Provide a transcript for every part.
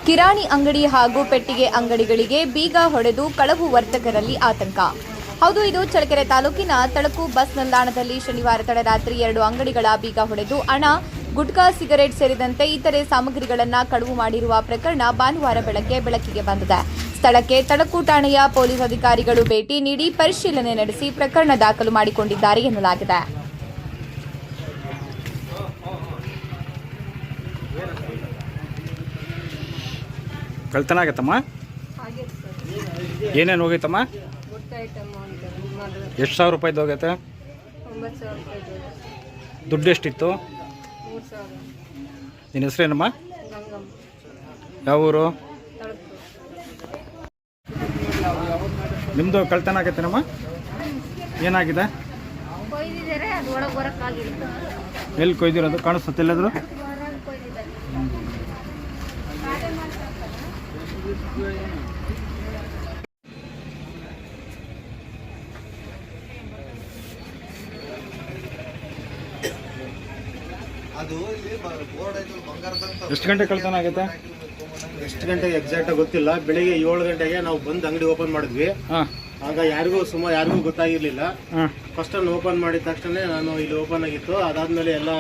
ಕಿರಾಣಿ ಅಂಗಡಿ ಹಾಗೂ ಪೆಟ್ಟಿಗೆ ಅಂಗಡಿಗಳಿಗೆ ಬೀಗ ಹೊಡೆದು ಕಳವು ವರ್ತಕರಲ್ಲಿ ಆತಂಕ. ಹೌದು, ಇದು ಚಳ್ಳಕೆರೆ ತಾಲೂಕಿನ ತಳಕು ಬಸ್ ನಿಲ್ದಾಣದಲ್ಲಿ ಶನಿವಾರ ತಡರಾತ್ರಿ 2 ಅಂಗಡಿಗಳ ಬೀಗ ಹೊಡೆದು ಹಣ, ಗುಟ್ಕಾ, ಸಿಗರೆಟ್ ಸೇರಿದಂತೆ ಇತರೆ ಸಾಮಗ್ರಿಗಳನ್ನು ಕಳವು ಮಾಡಿರುವ ಪ್ರಕರಣ ಭಾನುವಾರ ಬೆಳಗ್ಗೆ ಬೆಳಕಿಗೆ ಬಂದಿದೆ. ಸ್ಥಳಕ್ಕೆ ತಳಕು ಠಾಣೆಯ ಪೊಲೀಸ್ ಅಧಿಕಾರಿಗಳು ಭೇಟಿ ನೀಡಿ ಪರಿಶೀಲನೆ ನಡೆಸಿ ಪ್ರಕರಣ ದಾಖಲು ಮಾಡಿಕೊಂಡಿದ್ದಾರೆ ಎನ್ನಲಾಗಿದೆ. ಕಳ್ತನ ಆಗತ್ತಮ್ಮ? ಏನೇನು ಹೋಗೈತಮ್ಮ? ಎಷ್ಟು ಸಾವಿರ ರೂಪಾಯಿದು ಹೋಗೈತೆ? ದುಡ್ಡು ಎಷ್ಟಿತ್ತು? ನಿನ್ನ ಹೆಸರೇನಮ್ಮ? ಯಾವ ಊರು? ನಿಮ್ಮದು ಕಳ್ತನ ಆಗೈತೇನಮ್ಮ? ಏನಾಗಿದೆ? ಎಲ್ಲಿ ಕೊಯ್ದಿರೋದು? ಕಾಣಿಸುತ್ತೆ ಎಲ್ಲಾದರೂ? ಎಷ್ಟು ಗಂಟೆ ಕಳ್ತನ ಆಗೈತೆ? ಎಷ್ಟು ಗಂಟೆಗೆ ಎಕ್ಸಾಕ್ಟಾಗಿ ಗೊತ್ತಿಲ್ಲ. ಬೆಳಿಗ್ಗೆ 7 ಗಂಟೆಗೆ ನಾವು ಬಂದು ಅಂಗಡಿ ಓಪನ್ ಮಾಡಿದ್ವಿ. ಆಗ ಯಾರಿಗೂ ಗೊತ್ತಾಗಿರ್ಲಿಲ್ಲ. ಫಸ್ಟ್ ಓಪನ್ ಮಾಡಿದ ತಕ್ಷಣ ನಾನು ಇಲ್ಲಿ ಓಪನ್ ಆಗಿತ್ತು. ಅದಾದ್ಮೇಲೆ ಎಲ್ಲ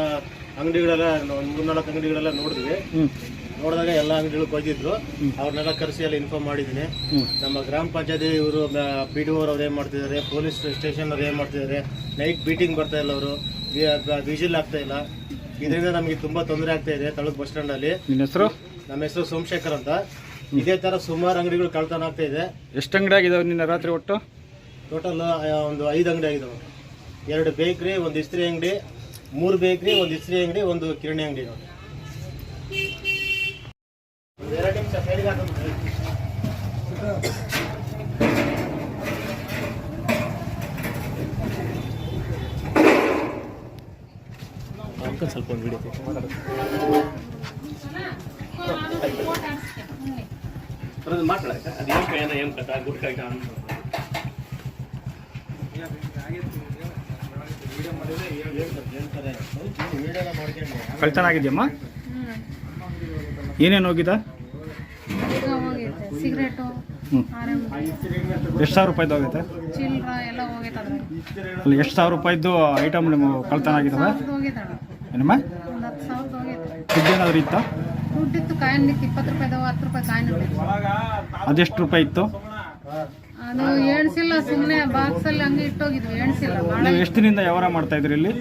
ಅಂಗಡಿಗಳೆಲ್ಲ 3-4 ಅಂಗಡಿಗಳೆಲ್ಲ ನೋಡಿದ್ವಿ. ನೋಡಿದಾಗ ಎಲ್ಲ ಅಂಗಡಿಗಳು ಕೊಯ್ದಿದ್ರು. ಅವ್ರನ್ನೆಲ್ಲ ಕರೆಸಿ ಎಲ್ಲ ಇನ್ಫಾರ್ಮ್ ಮಾಡಿದ್ದೀನಿ. ನಮ್ಮ ಗ್ರಾಮ ಪಂಚಾಯತಿ ಇವರು PDO ಅವ್ರು ಏನ್ ಮಾಡ್ತಿದ್ದಾರೆ, ಪೊಲೀಸ್ ಸ್ಟೇಷನ್ ಅವ್ರು ಏನ್ ಮಾಡ್ತಿದ್ದಾರೆ, ನೈಟ್ ಬೀಟಿಂಗ್ ಬರ್ತಾ ಇಲ್ಲ, ಅವರು ವಿಜಿಲ್ ಆಗ್ತಾ ಇಲ್ಲ. ಇದರಿಂದ ನಮಗೆ ತುಂಬಾ ತೊಂದರೆ ಆಗ್ತಾ ಇದೆ ತಳಕು ಬಸ್ ಸ್ಟ್ಯಾಂಡ್ ಅಲ್ಲಿ. ನಮ್ಮ ಹೆಸರು ಸೋಮಶೇಖರ್ ಅಂತ. ಇದೇ ತರ ಸುಮಾರು ಅಂಗಡಿಗಳು ಕಳ್ತನ ಆಗ್ತಾ ಇದೆ. ಎಷ್ಟು ಅಂಗಡಿ ಆಗಿದಾವೆ ನಿನ್ನ ರಾತ್ರಿ ಒಟ್ಟು? ಟೋಟಲ್ ಒಂದು 5 ಅಂಗಡಿ ಆಗಿದಾವೆ. 2 ಬೇಕ್ರಿ, 1 ಇಸ್ತ್ರಿ ಅಂಗಡಿ, 3 ಬೇಕ್ರಿ, 1 ಇಸ್ತ್ರಿ ಅಂಗಡಿ, 1 ಕಿರಾಣಿ ಅಂಗಡಿ. ಸ್ವಲ್ಪ ವಿಡಿಯೋ ಕಳ್ತನ ಆಗಿದೆಯಮ್ಮ? ಏನೇನು ಹೋಗಿದ? ಸಿಗರೇಟು, ಎಷ್ಟು ಸಾವಿರ ರೂಪಾಯಿದು ಹೋಗೈತೆ? ಅಲ್ಲಿ ಎಷ್ಟು ಸಾವಿರ ರೂಪಾಯಿದ್ದು ಐಟಮ್ ನಿಮ್ಮ ಕಳ್ತನ ಆಗಿದಾವೆ? ಏನಮ್ಮ? ದುಡ್ಡು ಏನಾದರೂ ಇತ್ತಾ? ದುಡ್ಡಿತ್ತು, ಕಾಯಿನ್ ಇತ್ತು. 20 ರೂಪಾಯಿದವ, 10 ರೂಪಾಯಿ ಕಾಯಿನ್ ಇತ್ತು. ಅದೆಷ್ಟು ರೂಪಾಯಿ ಇತ್ತು? ಅದು ಎಣ್ಸಿಲ್ಲ, ಸುಮ್ಮನೆ ಬಾಕ್ಸ್ ಅಲ್ಲಿ ಹಂಗೆ ಇಟ್ಟೋಗಿದ್ವಿ, ಎಣ್ಸಿಲ್ಲ. ನೀವು ಎಷ್ಟು ದಿನದಿಂದ ವ್ಯವಹಾರ ಮಾಡ್ತಾ ಇದ್ರಿ ಇಲ್ಲಿ?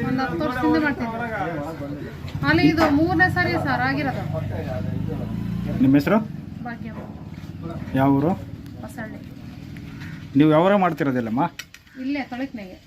ಒಂದು 10 ವರ್ಷದಿಂದ ಮಾಡ್ತಿದ್ವಿ. ಅಲ್ಲಿ ಇದು 3ನೇ ಸಾರಿ ಸರ್ ಆಗಿರೋದು. ನಿಮ್ಮ ಹೆಸರು? ಭಾಗ್ಯಮ್ಮ. ಯಾವ ಊರು? ಹೊಸಳ್ಳಿ. ನೀವು ವ್ಯವಹಾರ ಮಾಡ್ತಿರೋದಿಲ್ಲಮ್ಮ? ಇಲ್ಲೇ ತಳಕ್ನಾಗೆ.